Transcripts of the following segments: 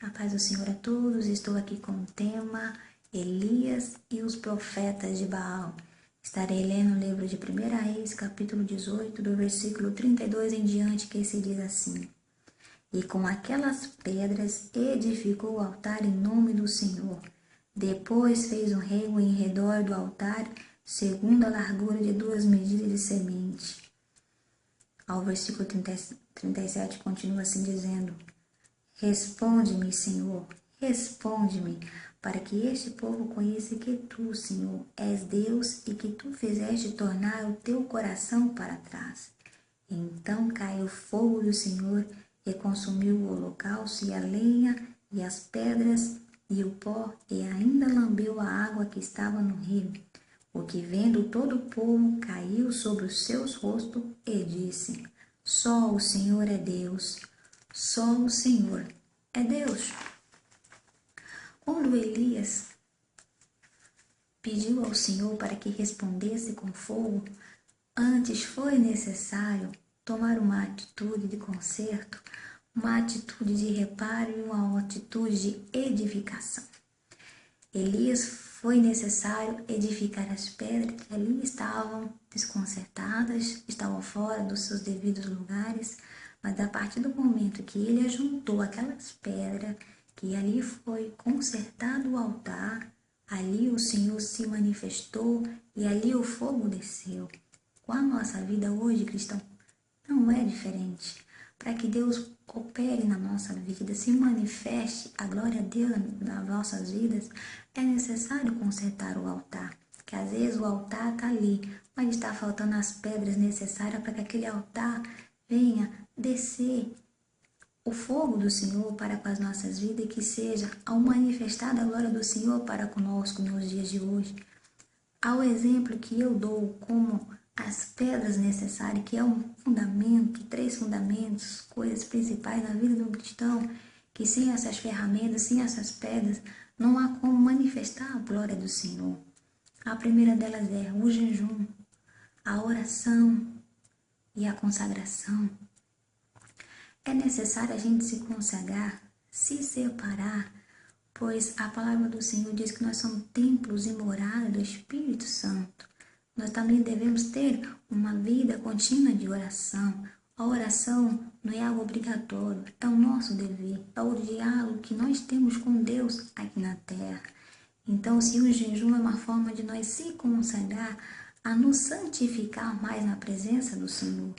A paz do Senhor a todos. Estou aqui com o tema Elias e os profetas de Baal. Estarei lendo o livro de 1 Reis, capítulo 18, do versículo 32 em diante, que se diz assim: E com aquelas pedras edificou o altar em nome do Senhor. Depois fez um rego em redor do altar, segundo a largura de 2 medidas de semente. Ao versículo 37 continua assim dizendo: Responde-me, Senhor, responde-me, para que este povo conheça que tu, Senhor, és Deus e que tu fizeste tornar o teu coração para trás. Então caiu o fogo do Senhor e consumiu o holocausto e a lenha e as pedras e o pó, e ainda lambeu a água que estava no rio. O que vendo todo o povo caiu sobre os seus rostos e disse: Só o Senhor é Deus. Só o Senhor é Deus. Quando Elias pediu ao Senhor para que respondesse com fogo, antes foi necessário tomar uma atitude de conserto, uma atitude de reparo e uma atitude de edificação. Elias foi necessário edificar as pedras que ali estavam desconcertadas, estavam fora dos seus devidos lugares, mas a partir do momento que ele ajuntou aquelas pedras, que ali foi consertado o altar, ali o Senhor se manifestou e ali o fogo desceu. Com a nossa vida hoje, cristão, não é diferente. Para que Deus opere na nossa vida, se manifeste a glória a Deus nas nossas vidas, é necessário consertar o altar. Que às vezes o altar está ali, mas está faltando as pedras necessárias para que aquele altar venha descer o fogo do Senhor para com as nossas vidas e que seja ao manifestar a glória do Senhor para conosco nos dias de hoje. Ao exemplo que eu dou como as pedras necessárias, que é um fundamento, 3 fundamentos, coisas principais na vida do cristão, que sem essas ferramentas, sem essas pedras, não há como manifestar a glória do Senhor. A primeira delas é o jejum, a oração e a consagração. É necessário a gente se consagrar, se separar, pois a palavra do Senhor diz que nós somos templos e morada do Espírito Santo. Nós também devemos ter uma vida contínua de oração. A oração não é algo obrigatório, é o nosso dever, é o diálogo que nós temos com Deus aqui na terra. Então, se o jejum é uma forma de nós se consagrar a nos santificar mais na presença do Senhor.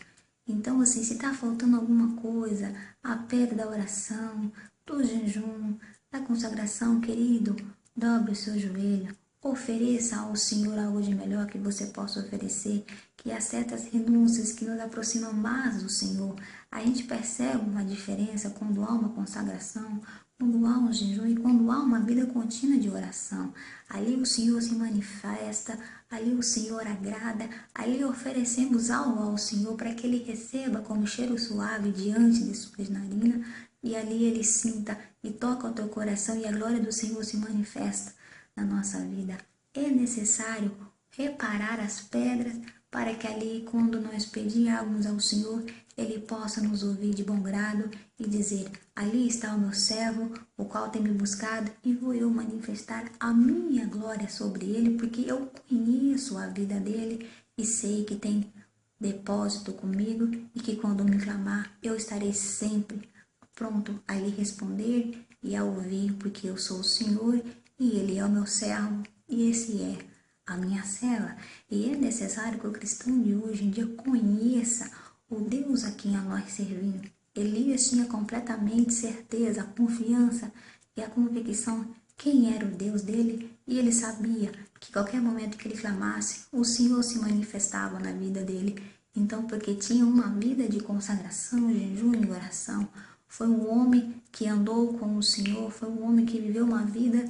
Então, assim, se está faltando alguma coisa, a pedra da oração, do jejum, da consagração, querido, dobre o seu joelho. Ofereça ao Senhor algo de melhor que você possa oferecer, que há certas renúncias que nos aproximam mais do Senhor. A gente percebe uma diferença quando há uma consagração, quando há um jejum e quando há uma vida contínua de oração. Ali o Senhor se manifesta, ali o Senhor agrada, ali oferecemos algo ao Senhor para que Ele receba como cheiro suave diante de suas narinas e ali Ele sinta e toca o teu coração e a glória do Senhor se manifesta na nossa vida. É necessário reparar as pedras para que ali, quando nós pedirmos ao Senhor, Ele possa nos ouvir de bom grado e dizer: ali está o meu servo, o qual tem me buscado, e vou eu manifestar a minha glória sobre ele, porque eu conheço a vida dele e sei que tem depósito comigo e que quando me clamar, eu estarei sempre pronto a lhe responder e a ouvir, porque eu sou o Senhor e Ele é o meu servo e esse é a minha serva. E é necessário que o cristão de hoje em dia conheça o Deus a quem nós servimos. Elias tinha completamente certeza, a confiança e a convicção quem era o Deus dele, e ele sabia que qualquer momento que ele clamasse, o Senhor se manifestava na vida dele. Então, porque tinha uma vida de consagração, jejum e oração, foi um homem que andou com o Senhor, foi um homem que viveu uma vida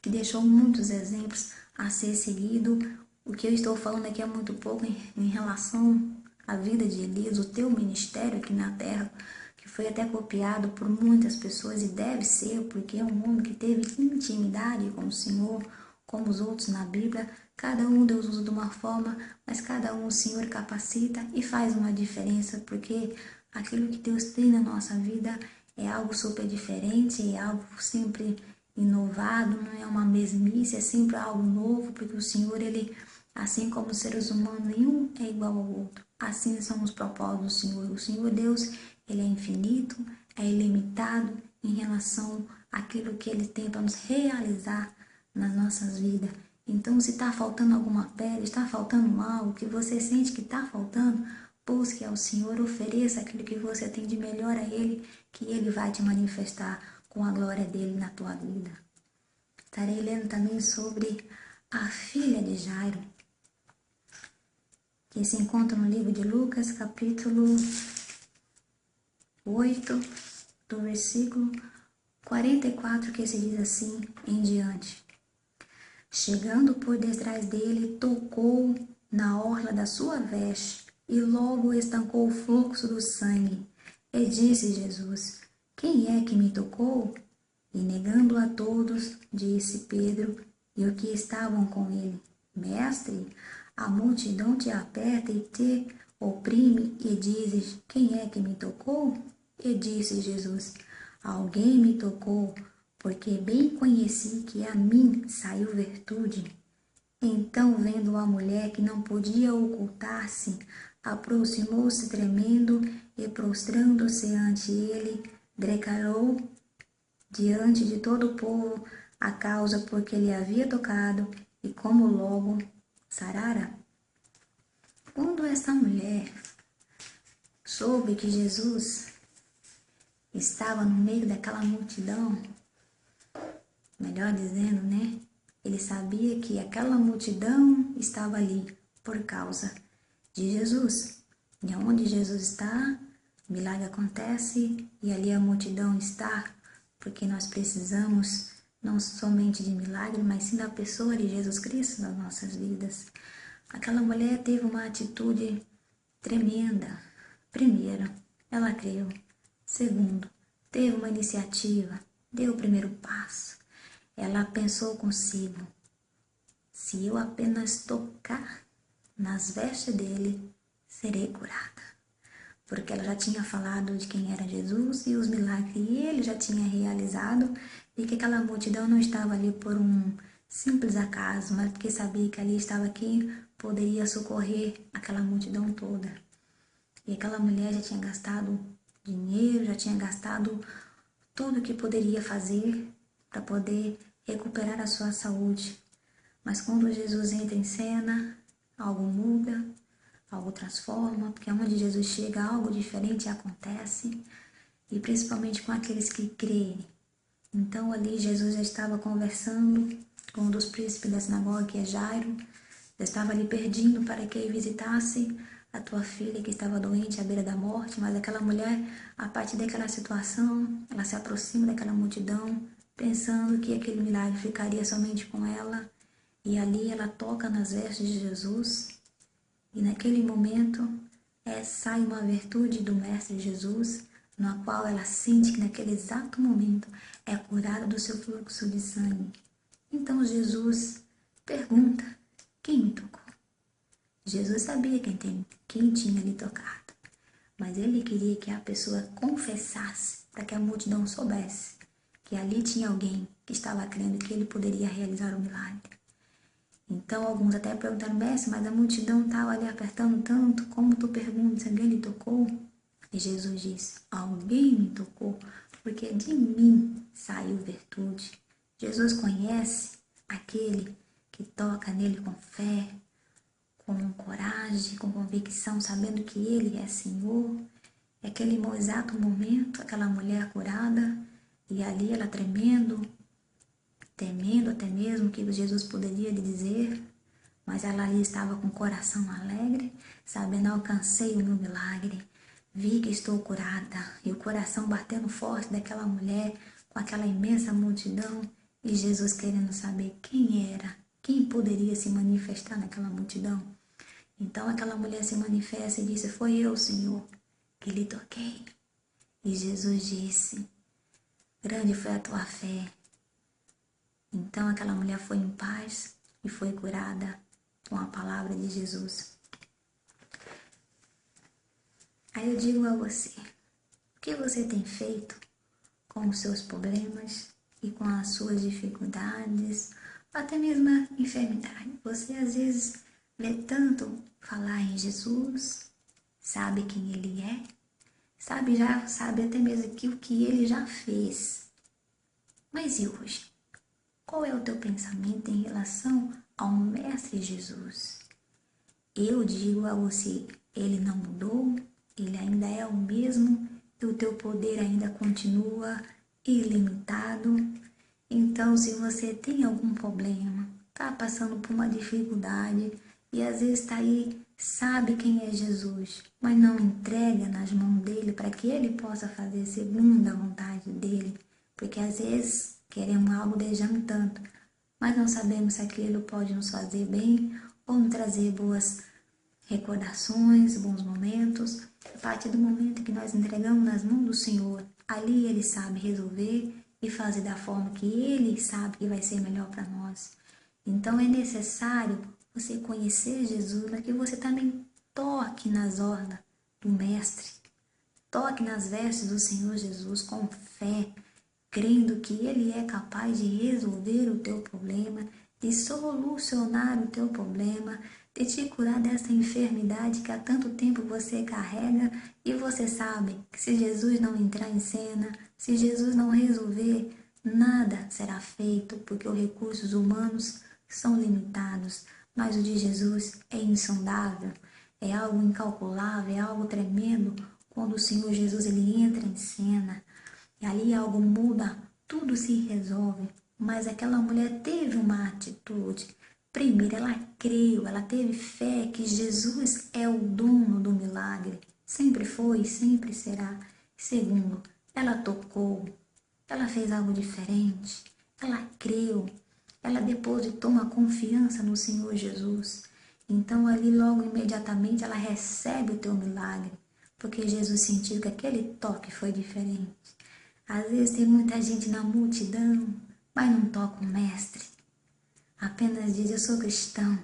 que deixou muitos exemplos a ser seguido. O que eu estou falando aqui é muito pouco em relação à vida de Elias, o teu ministério aqui na terra, que foi até copiado por muitas pessoas e deve ser, porque é um homem que teve intimidade com o Senhor, como os outros na Bíblia. Cada um Deus usa de uma forma, mas cada um o Senhor capacita e faz uma diferença, porque aquilo que Deus tem na nossa vida é algo super diferente, é algo sempre inovado, não é uma mesmice, é sempre algo novo, porque o Senhor, Ele, assim como os seres humanos, nenhum é igual ao outro. Assim são os propósitos do Senhor. O Senhor Deus, Ele é infinito, é ilimitado em relação àquilo que Ele tem para nos realizar nas nossas vidas. Então, se está faltando alguma pedra, está faltando algo que você sente que está faltando, busque ao Senhor, ofereça aquilo que você tem de melhor a Ele, que Ele vai te manifestar com a glória dEle na tua vida. Estarei lendo também sobre a filha de Jairo, que se encontra no livro de Lucas, capítulo 8, do versículo 44, que se diz assim em diante. Chegando por detrás dele, tocou na orla da sua veste, e logo estancou o fluxo do sangue. E disse Jesus: Quem é que me tocou? E negando a todos, disse Pedro e os que estavam com ele: Mestre, a multidão te aperta e te oprime, e dizes: Quem é que me tocou? E disse Jesus: Alguém me tocou, porque bem conheci que a mim saiu virtude. Então, vendo a mulher que não podia ocultar-se, aproximou-se tremendo e, prostrando-se ante ele, declarou diante de todo o povo a causa por que lhe havia tocado e como logo sarara. Quando esta mulher soube que Jesus estava no meio daquela multidão, melhor dizendo, né? Ele sabia que aquela multidão estava ali por causa de Jesus. E onde Jesus está, o milagre acontece e ali a multidão está, porque nós precisamos não somente de milagre, mas sim da pessoa de Jesus Cristo nas nossas vidas. Aquela mulher teve uma atitude tremenda. Primeiro, ela creu. Segundo, teve uma iniciativa, deu o primeiro passo. Ela pensou consigo: se eu apenas tocar nas vestes dele, serei curada. Porque ela já tinha falado de quem era Jesus e os milagres que ele já tinha realizado, e que aquela multidão não estava ali por um simples acaso, mas porque sabia que ali estava quem poderia socorrer aquela multidão toda. E aquela mulher já tinha gastado dinheiro, já tinha gastado tudo o que poderia fazer para poder recuperar a sua saúde. Mas quando Jesus entra em cena, algo muda, algo transforma, porque onde Jesus chega, algo diferente acontece, e principalmente com aqueles que creem. Então ali Jesus já estava conversando com um dos príncipes da sinagoga, que é Jairo, já estava ali pedindo para que ele visitasse a tua filha que estava doente à beira da morte, mas aquela mulher, a partir daquela situação, ela se aproxima daquela multidão, pensando que aquele milagre ficaria somente com ela, e ali ela toca nas vestes de Jesus, e naquele momento sai uma virtude do Mestre Jesus, na qual ela sente que naquele exato momento é curada do seu fluxo de sangue. Então Jesus pergunta: quem me tocou? Jesus sabia quem tinha lhe tocado, mas ele queria que a pessoa confessasse para que a multidão soubesse que ali tinha alguém que estava crendo que ele poderia realizar o milagre. Então alguns até perguntaram: Mestre, mas a multidão estava ali apertando tanto, como tu perguntas se alguém lhe tocou? E Jesus disse: alguém me tocou, porque de mim saiu virtude. Jesus conhece aquele que toca nele com fé, com coragem, com convicção, sabendo que ele é Senhor. É aquele exato momento, aquela mulher curada, e ali ela tremendo, temendo até mesmo o que Jesus poderia lhe dizer, mas ela ali estava com o coração alegre, sabendo: alcancei o meu milagre, vi que estou curada, e o coração batendo forte daquela mulher, com aquela imensa multidão, e Jesus querendo saber quem era, quem poderia se manifestar naquela multidão. Então aquela mulher se manifesta e disse: foi eu, Senhor, que lhe toquei. E Jesus disse: grande foi a tua fé. Então aquela mulher foi em paz e foi curada com a palavra de Jesus. Aí eu digo a você: o que você tem feito com os seus problemas e com as suas dificuldades, até mesmo a enfermidade. Você às vezes vê tanto falar em Jesus, sabe quem Ele é, sabe até mesmo o que Ele já fez. Mas e hoje? Qual é o teu pensamento em relação ao Mestre Jesus? Eu digo a você, Ele não mudou, Ele ainda é o mesmo e o teu poder ainda continua ilimitado. Então, se você tem algum problema, está passando por uma dificuldade e às vezes está aí, sabe quem é Jesus, mas não entrega nas mãos dele para que ele possa fazer segundo a vontade dele, porque às vezes queremos algo, desejamos tanto, mas não sabemos se aquilo pode nos fazer bem ou nos trazer boas recordações, bons momentos. A partir do momento que nós entregamos nas mãos do Senhor, ali Ele sabe resolver e fazer da forma que Ele sabe que vai ser melhor para nós. Então é necessário você conhecer Jesus, mas que você também toque nas orlas do Mestre, toque nas vestes do Senhor Jesus com fé, crendo que Ele é capaz de resolver o teu problema, de solucionar o teu problema, de te curar dessa enfermidade que há tanto tempo você carrega e você sabe que se Jesus não entrar em cena, se Jesus não resolver, nada será feito, porque os recursos humanos são limitados, mas o de Jesus é insondável, é algo incalculável, é algo tremendo quando o Senhor Jesus ele entra em cena. E ali algo muda, tudo se resolve. Mas aquela mulher teve uma atitude. Primeiro, ela creu, ela teve fé que Jesus é o dono do milagre. Sempre foi e sempre será. Segundo, ela tocou, ela fez algo diferente. Ela creu, ela depositou uma confiança no Senhor Jesus. Então ali logo imediatamente ela recebe o teu milagre. Porque Jesus sentiu que aquele toque foi diferente. Às vezes tem muita gente na multidão, mas não toca o Mestre. Apenas diz, eu sou cristão.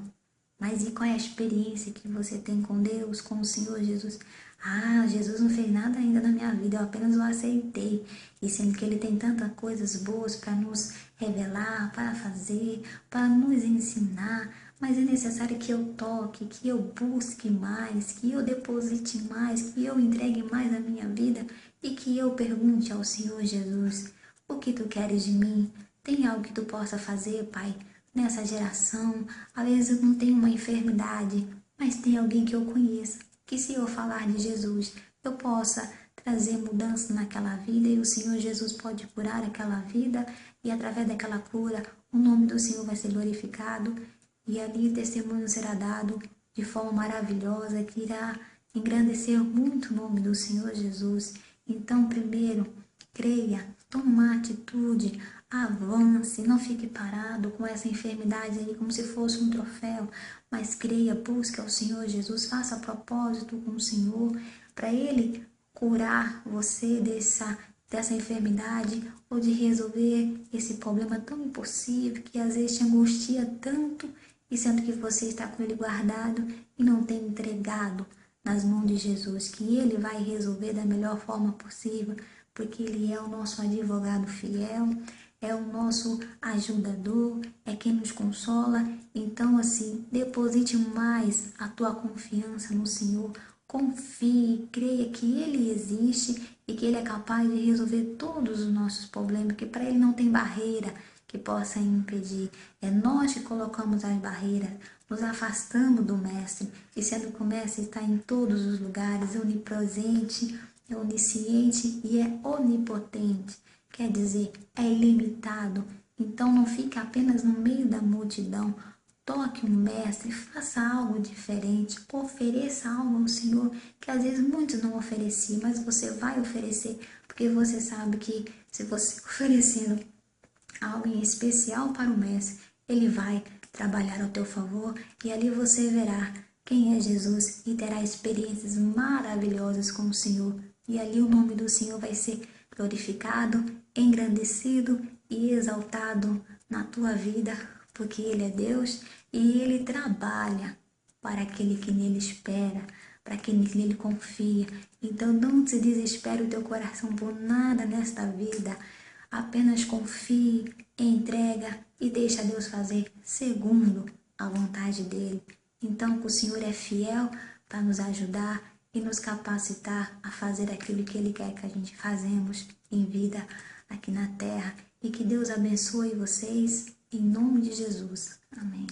Mas e qual é a experiência que você tem com Deus, com o Senhor Jesus? Ah, Jesus não fez nada ainda na minha vida, eu apenas o aceitei. E sendo que Ele tem tantas coisas boas para nos revelar, para fazer, para nos ensinar. Mas é necessário que eu toque, que eu busque mais, que eu deposite mais, que eu entregue mais a minha vida e que eu pergunte ao Senhor Jesus, o que tu queres de mim? Tem algo que tu possa fazer, Pai, nessa geração? Às vezes eu não tenho uma enfermidade, mas tem alguém que eu conheça, que se eu falar de Jesus, eu possa trazer mudança naquela vida e o Senhor Jesus pode curar aquela vida e através daquela cura o nome do Senhor vai ser glorificado e ali o testemunho será dado de forma maravilhosa que irá engrandecer muito o nome do Senhor Jesus. Então, primeiro, creia, tome uma atitude, avance, não fique parado com essa enfermidade aí como se fosse um troféu, mas creia, busque ao Senhor Jesus, faça propósito com o Senhor, para Ele curar você dessa enfermidade ou de resolver esse problema tão impossível que às vezes te angustia tanto e sendo que você está com Ele guardado e não tem entregado nas mãos de Jesus, que Ele vai resolver da melhor forma possível, porque Ele é o nosso advogado fiel, é o nosso ajudador, é quem nos consola. Então, assim, deposite mais a tua confiança no Senhor, confie, creia que Ele existe e que Ele é capaz de resolver todos os nossos problemas, que para Ele não tem barreira que possa impedir. É nós que colocamos as barreiras, nos afastamos do Mestre, e sendo que o Mestre está em todos os lugares, é onipresente, é onisciente e é onipotente. Quer dizer, é ilimitado. Então não fique apenas no meio da multidão. Toque o Mestre, faça algo diferente, ofereça algo ao Senhor, que às vezes muitos não ofereciam, mas você vai oferecer, porque você sabe que se você oferecendo algo em especial para o Mestre, Ele vai trabalhar ao teu favor e ali você verá quem é Jesus e terá experiências maravilhosas com o Senhor. E ali o nome do Senhor vai ser glorificado, engrandecido e exaltado na tua vida, porque Ele é Deus e Ele trabalha para aquele que nele espera, para quem nele confia. Então não se desespere o teu coração por nada nesta vida. Apenas confie, entrega e deixa Deus fazer segundo a vontade dele. Então que o Senhor é fiel para nos ajudar e nos capacitar a fazer aquilo que ele quer que a gente fazemos em vida aqui na terra. E que Deus abençoe vocês em nome de Jesus. Amém.